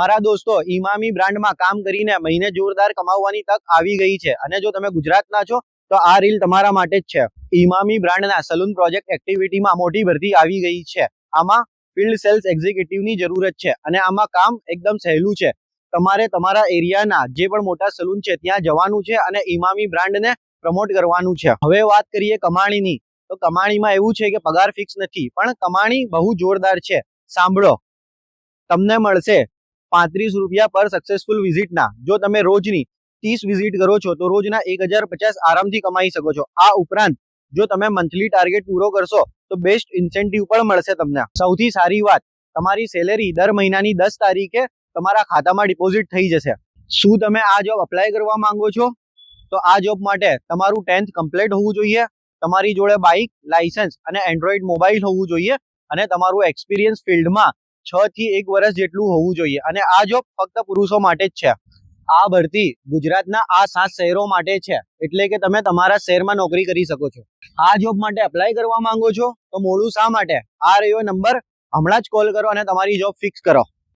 મારા દોસ્તો, ઇમામી બ્રાન્ડમાં કામ કરીને મહિને જોરદાર કમાવાની તક આવી ગઈ છે અને જો તમે ગુજરાતના છો તો આ રીલ તમારા માટે જ છે. ઇમામી બ્રાન્ડના સલૂન પ્રોજેક્ટ એક્ટિવિટીમાં મોટી ભરતી આવી ગઈ છે. આમાં ફિલ્ડ સેલ્સ એક્ઝિક્યુટિવની જરૂરત છે અને આમાં કામ એકદમ સહેલું છે. તમારે તમારા એરિયાના જે પણ મોટા સલૂન છે ત્યાં જવાનું છે અને ઇમામી બ્રાન્ડને પ્રમોટ કરવાનું છે. હવે વાત કરીએ કમાણીની, તો કમાણીમાં એવું છે કે પગાર ફિક્સ નથી, પણ કમાણી બહુ જોરદાર છે. સાંભળો, તમને મળશે 35 રૂપિયા પર સક્સેસફુલ વિઝિટના. જો તમે રોજની 30 વિઝિટ કરો છો તો રોજના 1050 આરામથી કમાઈ શકો છો. આ ઉપરાંત જો તમે મંથલી ટાર્ગેટ પૂરો કરશો તો બેસ્ટ ઇન્સેન્ટિવ પણ મળશે તમને. સૌથી સારી વાત, તમારી સેલેરી દર મહિનાની 10 તારીખે તમારા ખાતામાં ડિપોઝિટ થઈ જશે. શું તમે આ જોબ અપ્લાય કરવા માંગો છો? તો આ જોબ માટે તમારું 10th કમ્પ્લીટ હોવું જોઈએ, તમારી જોડે બાઇક, લાયસન્સ અને એન્ડ્રોઈડ મોબાઈલ હોવું જોઈએ અને તમારું એક્સપિરિયન્સ ફિલ્ડમાં 6 થી 1 વર્ષ જેટલું હોવું જોઈએ. અને આ જોબ ફક્ત પુરુષો માટે જ છે. આ ભરતી ગુજરાતના આ 7 શહેરો માટે છે, એટલે કે તમે તમારા શહેરમાં નોકરી કરી શકો છો. આ જોબ માટે અપ્લાય કરવા માંગો છો તો મોડું શા માટે? આ રહ્યો નંબર, હમણાં જ કોલ કરો અને તમારી જોબ ફિક્સ કરો.